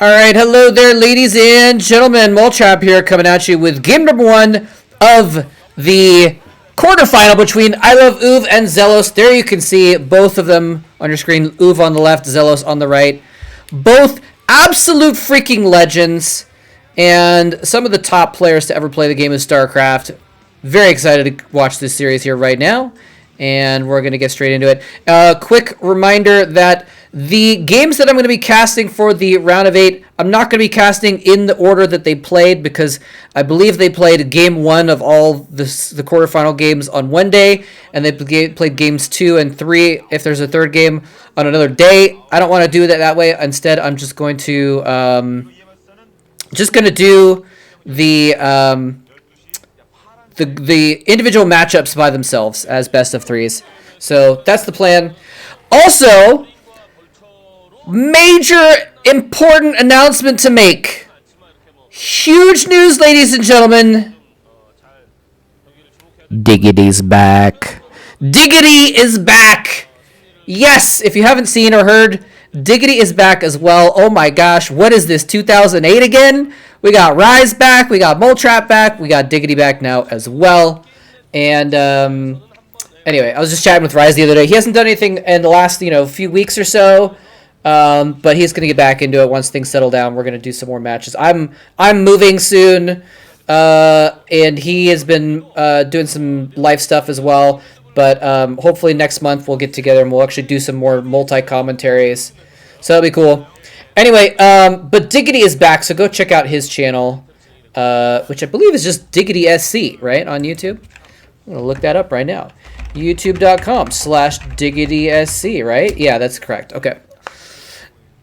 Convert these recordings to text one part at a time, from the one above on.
All right, hello there, ladies and gentlemen. Moltrap here, coming at you with game number 1 of the quarterfinal between iloveoov and XellOs. There you can see both of them on your screen. Oov on the left, XellOs on the right. Both absolute freaking legends, and some of the top players to ever play the game of StarCraft. Very excited to watch this series here right now, and we're going to get straight into it. Quick reminder that the games that I'm going to be casting for the round of 8, I'm not going to be casting in the order that they played, because I believe they played game 1 of all the quarterfinal games on one day, and they played games 2 and 3, if there's a third game, on another day. I don't want to do that way. Instead, I'm just going to do the individual matchups by themselves as best of 3s. So that's the plan. Also, major important announcement to make. Huge news, ladies and gentlemen. Diggity's back. Diggity is back. Yes, if you haven't seen or heard, Diggity is back as well. Oh my gosh, what is this, 2008 again? We got Rise back, we got Moltrap back, we got Diggity back now as well. And anyway, I was just chatting with Rise the other day. He hasn't done anything in the last few weeks or so, but he's gonna get back into it once things settle down. We're gonna do some more matches. I'm moving soon, and he has been doing some life stuff as well. But hopefully next month we'll get together and we'll actually do some more multi-commentaries. So that'll be cool. Anyway, but Diggity is back, so go check out his channel, which I believe is just Diggity SC, right, on YouTube? I'm going to look that up right now. YouTube.com/Diggity SC, right? Yeah, that's correct. Okay.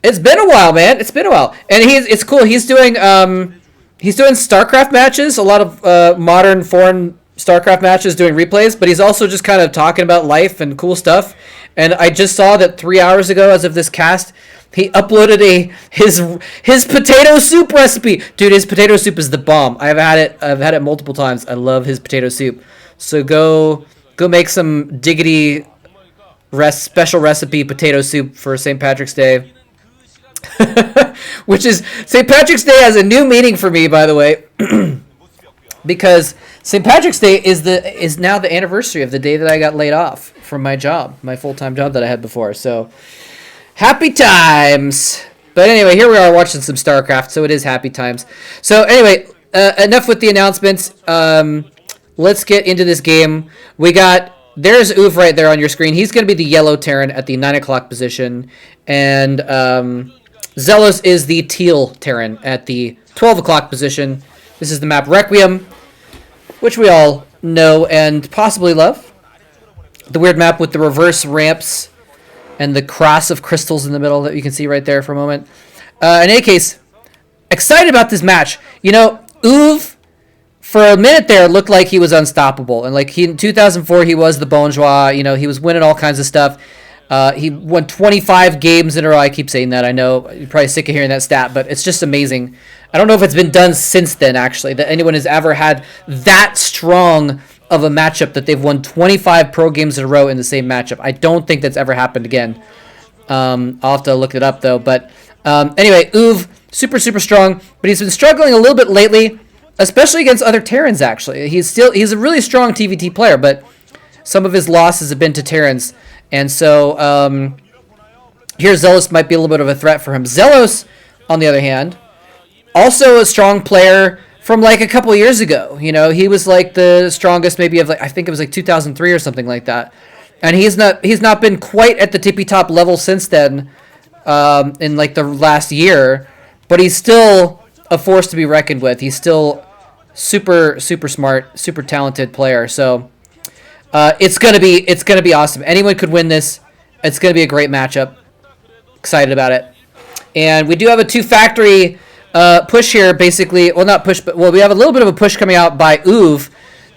It's been a while, man. It's been a while. And it's cool. He's doing StarCraft matches, a lot of modern foreign StarCraft matches, doing replays, but he's also just kind of talking about life and cool stuff. And I just saw that 3 hours ago, as of this cast, he uploaded his potato soup recipe. Dude, his potato soup is the bomb. I've had it multiple times. I love his potato soup. So go make some Diggity special recipe potato soup for St. Patrick's Day. Which is, St. Patrick's Day has a new meaning for me, by the way. Because St. Patrick's Day is now the anniversary of the day that I got laid off from my job, my full-time job that I had before. So, happy times. But anyway, here we are watching some StarCraft, so it is happy times. So anyway, enough with the announcements. Let's get into this game. There's Oov right there on your screen. He's going to be the yellow Terran at the 9 o'clock position. And XellOs is the teal Terran at the 12 o'clock position. This is the map Requiem, which we all know and possibly love. The weird map with the reverse ramps and the cross of crystals in the middle that you can see right there for a moment. In any case, excited about this match. Oov, for a minute there, looked like he was unstoppable. And in 2004, he was the Bonjour. He was winning all kinds of stuff. He won 25 games in a row. I keep saying that. I know you're probably sick of hearing that stat, but it's just amazing. I don't know if it's been done since then, actually, that anyone has ever had that strong of a matchup that they've won 25 pro games in a row in the same matchup. I don't think that's ever happened again. I'll have to look it up, though. But anyway, Oov, super, super strong, but he's been struggling a little bit lately, especially against other Terrans, actually. He's a really strong TVT player, but some of his losses have been to Terrans. And so here XellOs might be a little bit of a threat for him. XellOs, on the other hand, also a strong player from a couple years ago. He was the strongest maybe of I think it was 2003 or something like that. And he's not been quite at the tippy top level since then in the last year, but he's still a force to be reckoned with. He's still super, super smart, super talented player. So it's gonna be awesome. Anyone could win this. It's gonna be a great matchup. Excited about it. And we do have a 2-factory push here, basically. Well, not push, but we have a little bit of a push coming out by Oov,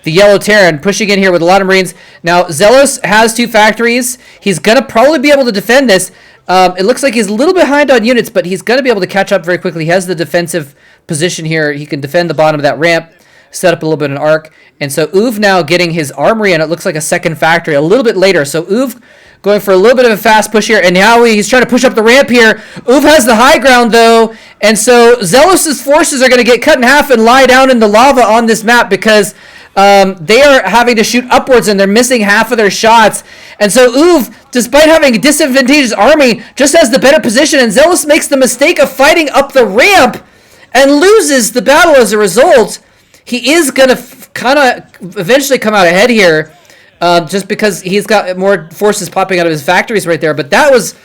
the yellow Terran, pushing in here with a lot of Marines. Now, XellOs has 2 factories. He's gonna probably be able to defend this. It looks like he's a little behind on units, but he's gonna be able to catch up very quickly. He has the defensive position here. He can defend the bottom of that ramp, set up a little bit of an arc. And so Oov now getting his armory, and it looks like a second factory a little bit later. So Oov going for a little bit of a fast push here, and now he's trying to push up the ramp here. Oov has the high ground, though, And so XellOs' forces are going to get cut in half and lie down in the lava on this map because they are having to shoot upwards and they're missing half of their shots. And so EVER, despite having a disadvantageous army, just has the better position. And XellOs makes the mistake of fighting up the ramp and loses the battle as a result. He is going to kind of eventually come out ahead here just because he's got more forces popping out of his factories right there. But that was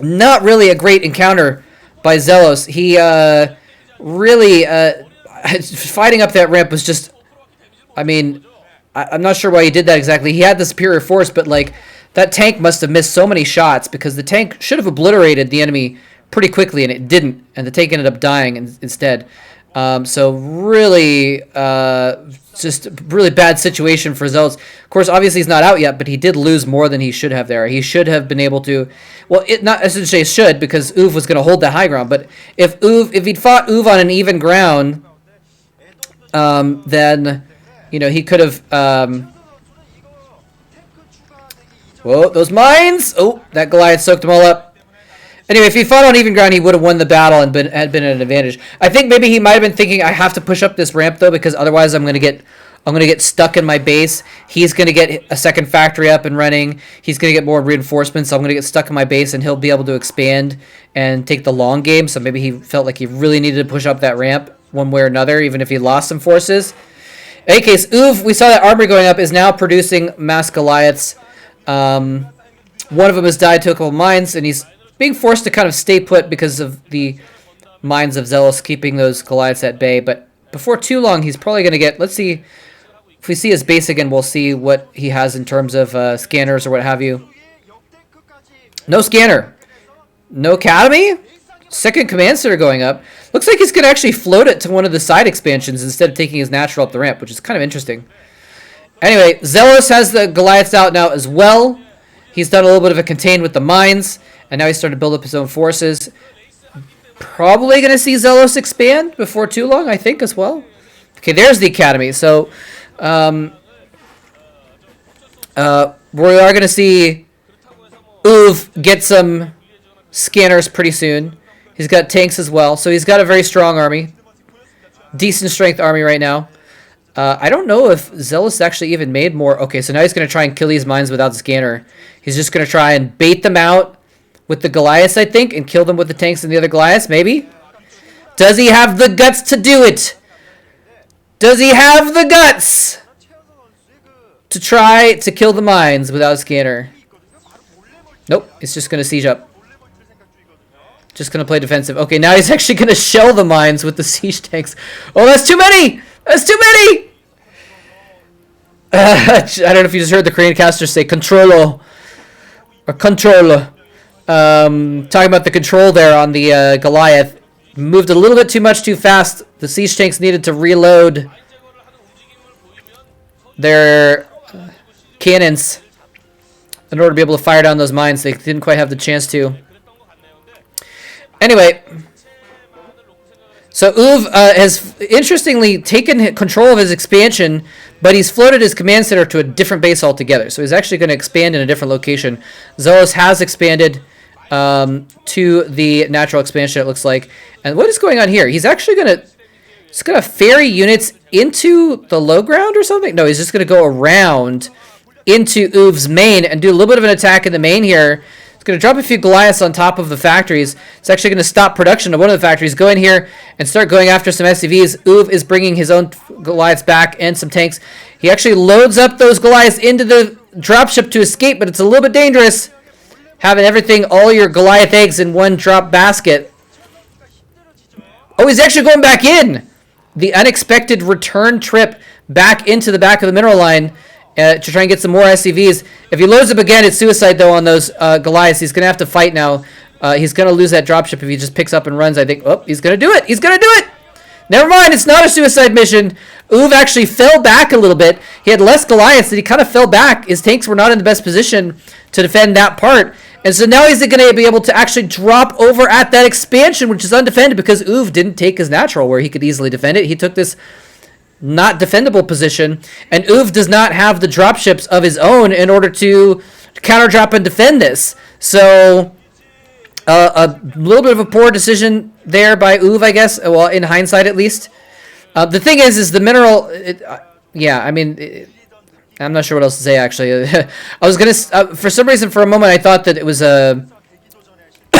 not really a great encounter by XellOs. He really fighting up that ramp was just, I mean, I'm not sure why he did that exactly. He had the superior force, but like that tank must have missed so many shots because the tank should have obliterated the enemy pretty quickly, and it didn't, and the tank ended up dying instead. So really, just a really bad situation for XellOs. Of course, obviously he's not out yet, but he did lose more than he should have there. He should have been able to, well, it not essentially should because EVER was going to hold the high ground. But if he'd fought EVER on an even ground, then you know he could have. Whoa, those mines! Oh, that Goliath soaked them all up. Anyway, if he fought on even ground, he would have won the battle and had been at an advantage. I think maybe he might have been thinking, I have to push up this ramp though, because otherwise I'm gonna get stuck in my base. He's gonna get a second factory up and running. He's gonna get more reinforcements. So I'm gonna get stuck in my base, and he'll be able to expand and take the long game. So maybe he felt like he really needed to push up that ramp one way or another, even if he lost some forces. In any case, EVER, we saw that armor going up, is now producing mass Goliaths. One of them has died to a couple mines, and he's being forced to kind of stay put because of the mines of XellOs keeping those Goliaths at bay. But before too long, he's probably going to get... Let's see. If we see his base again, we'll see what he has in terms of scanners or what have you. No scanner. No academy? Second command center going up. Looks like he's going to actually float it to one of the side expansions instead of taking his natural up the ramp, which is kind of interesting. Anyway, XellOs has the Goliaths out now as well. He's done a little bit of a contain with the mines. And now he's starting to build up his own forces. Probably going to see XellOs expand before too long, I think, as well. Okay, there's the academy. So, we are going to see EVER get some scanners pretty soon. He's got tanks as well. So he's got a very strong army. Decent strength army right now. I don't know if XellOs actually even made more. Okay, so now he's going to try and kill these mines without the scanner. He's just going to try and bait them out with the Goliaths, I think, and kill them with the tanks and the other Goliaths, maybe? Does he have the guts to do it? Does he have the guts to try to kill the mines without a scanner? Nope, he's just going to siege up. Just going to play defensive. Okay, now he's actually going to shell the mines with the siege tanks. Oh, that's too many! That's too many! I don't know if you just heard the Korean caster say controlo. Or control. Talking about the control there on the Goliath. Moved a little bit too much too fast. The siege tanks needed to reload their cannons in order to be able to fire down those mines. They didn't quite have the chance to. Anyway, so EVER has interestingly taken control of his expansion, but he's floated his command center to a different base altogether. So he's actually going to expand in a different location. XellOs has expanded to the natural expansion, it looks like. And what is going on here? He's actually going to ferry units into the low ground or something? No, he's just going to go around into EVER's main and do a little bit of an attack in the main here. It's going to drop a few Goliaths on top of the factories. It's actually going to stop production of one of the factories. Go in here and start going after some SCVs. EVER is bringing his own Goliaths back and some tanks. He actually loads up those Goliaths into the dropship to escape, but it's a little bit dangerous having everything, all your Goliath eggs in one drop basket. Oh, he's actually going back in. The unexpected return trip back into the back of the mineral line to try and get some more SCVs. If he loads up again, it's suicide, though, on those Goliaths. He's going to have to fight now. He's going to lose that dropship if he just picks up and runs, I think. Oh, he's going to do it. He's going to do it. Never mind. It's not a suicide mission. EVER actually fell back a little bit. He had less Goliaths, and he kind of fell back. His tanks were not in the best position to defend that part. And so now he's going to be able to actually drop over at that expansion, which is undefended because EVER didn't take his natural where he could easily defend it. He took this not defendable position, and EVER does not have the dropships of his own in order to counter drop and defend this. So A little bit of a poor decision there by EVER, I guess. Well, in hindsight, at least. The thing is the mineral. Yeah, I mean, I'm not sure what else to say. Actually, I was gonna. For some reason, for a moment, I thought that it was a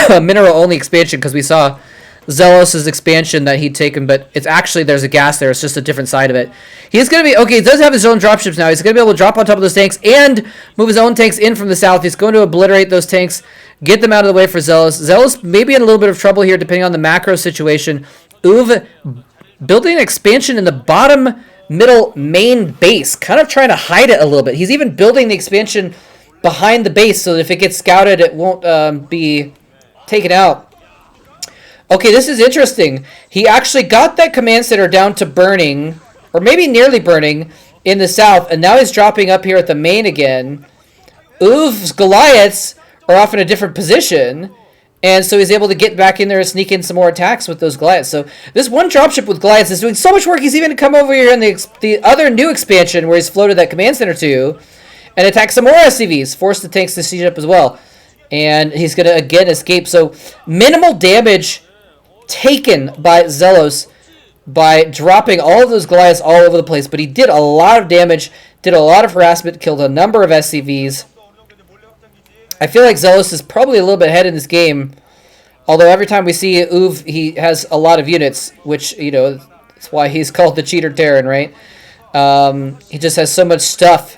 mineral only expansion because we saw XellOs' expansion that he'd taken, but it's actually there's a gas there. It's just a different side of it. He's gonna be okay. He does have his own dropships now. He's gonna be able to drop on top of those tanks and move his own tanks in from the south. He's going to obliterate those tanks, get them out of the way for XellOs. XellOs may be in a little bit of trouble here, depending on the macro situation. EVER building an expansion in the bottom middle main base, kind of trying to hide it a little bit. He's even building the expansion behind the base so that if it gets scouted, it won't be taken out. Okay, this is interesting. He actually got that command center down to burning, or maybe nearly burning, in the south, and now he's dropping up here at the main again. EVER's Goliaths are off in a different position, and so he's able to get back in there and sneak in some more attacks with those Goliaths. So this one dropship with Goliaths is doing so much work. He's even come over here in the other new expansion where he's floated that command center to and attack some more SCVs, force the tanks to siege up as well. And he's going to again escape. So minimal damage taken by XellOs by dropping all of those Goliaths all over the place. But he did a lot of damage, did a lot of harassment, killed a number of SCVs. I feel like XellOs is probably a little bit ahead in this game. Although every time we see EVER, he has a lot of units, which, you know, that's why he's called the Cheater Terran, right? He just has so much stuff.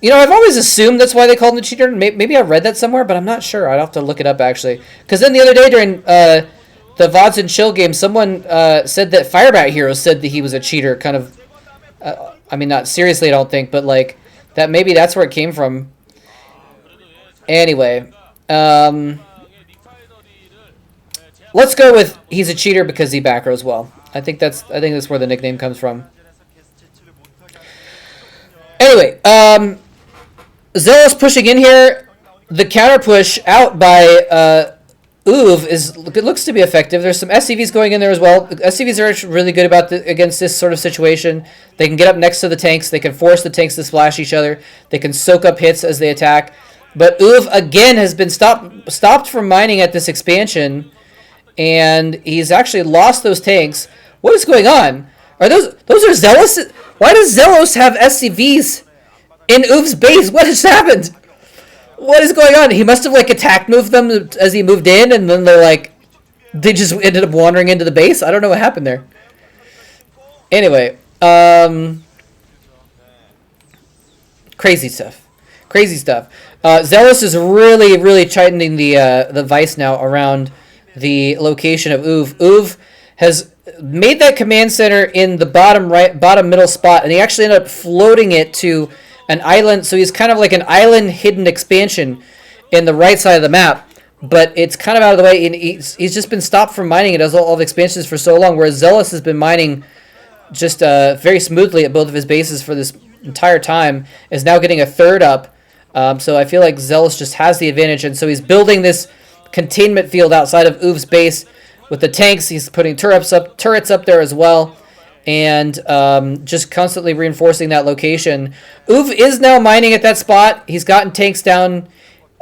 You know, I've always assumed that's why they called him the Cheater. Maybe I read that somewhere, but I'm not sure. I'd have to look it up, actually. Because then the other day during the VODs and Chill game, someone said that Firebat Heroes said that he was a cheater, kind of... I mean, not seriously, I don't think, but, like, that maybe that's where it came from. Anyway, let's go with he's a cheater because he back rows well. I think that's where the nickname comes from. Anyway, XellOs pushing in here. The counter push out by EVER it looks to be effective. There's some SCVs going in there as well. SCVs are actually really good against this sort of situation. They can get up next to the tanks. They can force the tanks to splash each other. They can soak up hits as they attack. But EVER again has been stopped from mining at this expansion, and he's actually lost those tanks. What is going on? Are those are XellOs? Why does XellOs have SCVs in EVER's base? What has happened? What is going on? He must have like attack moved them as he moved in, and then they just ended up wandering into the base. I don't know what happened there. Anyway, crazy stuff. Crazy stuff. XellOs is really, really tightening the vice now around the location of EVER. EVER has made that command center in the bottom middle spot, and he actually ended up floating it to an island. So he's kind of like an island hidden expansion in the right side of the map, but it's kind of out of the way, and he's just been stopped from mining it as all the expansions for so long, whereas XellOs has been mining just very smoothly at both of his bases for this entire time, is now getting a third up. So I feel like XellOs just has the advantage, and so he's building this containment field outside of EVER's base with the tanks. He's putting turrets up there as well, and just constantly reinforcing that location. EVER is now mining at that spot. He's gotten tanks down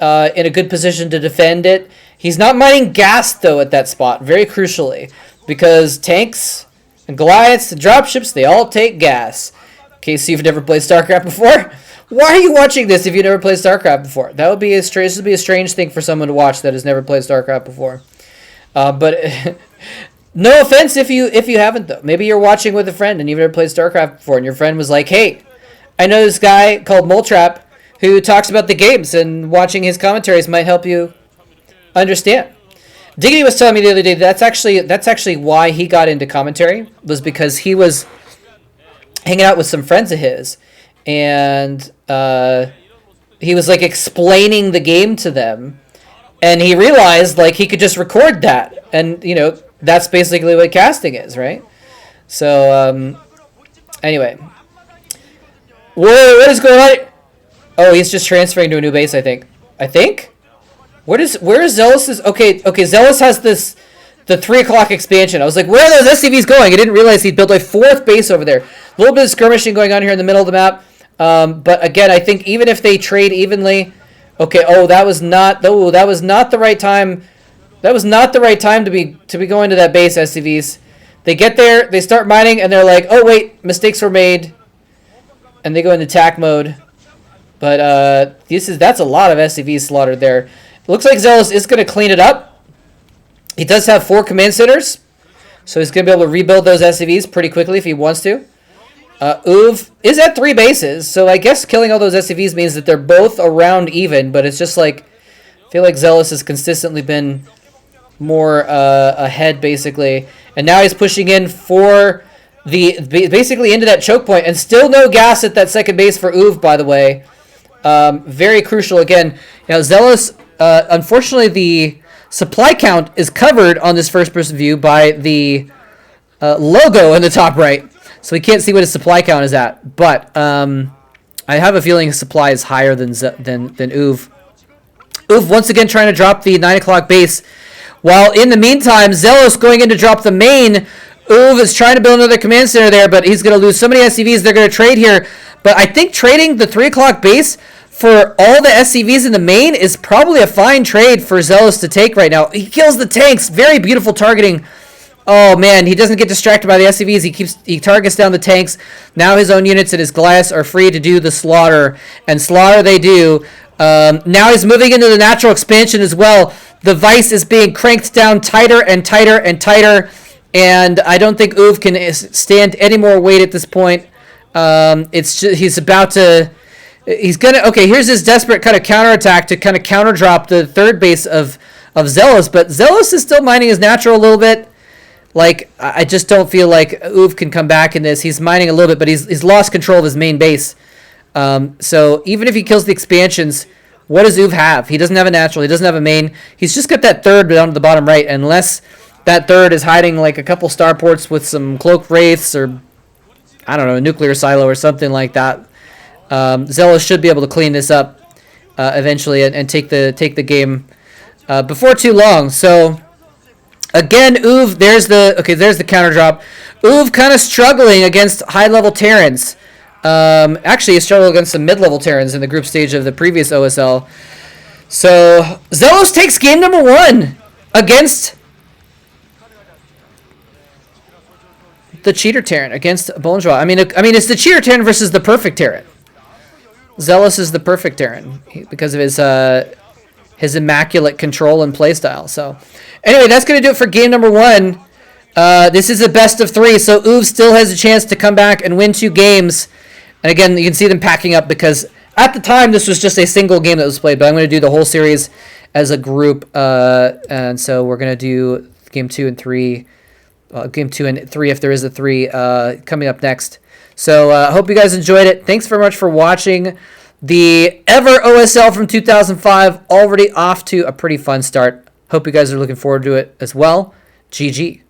in a good position to defend it. He's not mining gas, though, at that spot, very crucially, because tanks and Goliaths and dropships, they all take gas. In case you've never played StarCraft before, why are you watching this if you've never played StarCraft before? That would be this would be a strange thing for someone to watch that has never played StarCraft before. But no offense if you haven't, though. Maybe you're watching with a friend and you've never played StarCraft before, and your friend was like, "Hey, I know this guy called Moletrap who talks about the games, and watching his commentaries might help you understand." Diggity was telling me the other day that's actually why he got into commentary, was because he was hanging out with some friends of his, and he was like explaining the game to them, and he realized like he could just record that, and you know that's basically what casting is, right? So anyway, what is going on? Oh, he's just transferring to a new base, I think. Where is XellOs? Okay, XellOs has the 3 o'clock expansion. I was like, where are those SCVs going? I didn't realize he'd built a 4th base over there. A little bit of skirmishing going on here in the middle of the map. But again, I think even if they trade evenly, Okay. Oh, that was not. Oh, that was not the right time. That was not the right time to be going to that base, SCVs. They get there, they start mining, and they're like, oh wait, mistakes were made, and they go into attack mode. But that's a lot of SCVs slaughtered there. It looks like XellOs is going to clean it up. He does have 4 command centers, so he's going to be able to rebuild those SCVs pretty quickly if he wants to. EVER is at 3 bases, so I guess killing all those SCVs means that they're both around even, but it's just like, I feel like XellOs has consistently been more ahead, basically. And now he's pushing in for basically into that choke point, and still no gas at that second base for EVER, by the way. Very crucial again. Now, XellOs, unfortunately, the supply count is covered on this first-person view by the logo in the top right, so we can't see what his supply count is at. But I have a feeling his supply is higher than EVER. EVER once again trying to drop the 9 o'clock base, while in the meantime, XellOs going in to drop the main. EVER is trying to build another command center there, but he's going to lose so many SCVs. They're going to trade here. But I think trading the 3 o'clock base for all the SCVs in the main is probably a fine trade for XellOs to take right now. He kills the tanks. Very beautiful targeting. Oh, man, he doesn't get distracted by the SCVs. He targets down the tanks. Now his own units and his Goliaths are free to do the slaughter. And slaughter they do. Now he's moving into the natural expansion as well. The Vice is being cranked down tighter and tighter and tighter. And I don't think EVER can stand any more weight at this point. It's just, he's about to... He's going to... Okay, here's his desperate kind of counterattack to kind of counter-drop the third base of XellOs. But XellOs is still mining his natural a little bit. Like, I just don't feel like EVER can come back in this. He's mining a little bit, but he's lost control of his main base. So even if he kills the expansions, what does EVER have? He doesn't have a natural. He doesn't have a main. He's just got that third down to the bottom right. Unless that third is hiding like a couple starports with some cloaked wraiths or, I don't know, a nuclear silo or something like that. XellOs should be able to clean this up eventually and take the game before too long. So again, EVER, there's the counter drop. EVER kind of struggling against high-level Terrans. Actually, he struggled against some mid-level Terrans in the group stage of the previous OSL. So XellOs takes game number 1 against the cheater Terran, against Bourgeois. I mean, it's the cheater Terran versus the perfect Terran. XellOs is the perfect Terran because of his immaculate control and playstyle. So, anyway, that's going to do it for game number 1. This is a best of 3, so EVER still has a chance to come back and win 2 games. And again, you can see them packing up because at the time this was just a single game that was played, but I'm going to do the whole series as a group. And so we're going to do game 2 and 3. Game 2 and 3 if there is a 3 coming up next. So I hope you guys enjoyed it. Thanks very much for watching. The EVER OSL from 2005 already off to a pretty fun start. Hope you guys are looking forward to it as well. GG.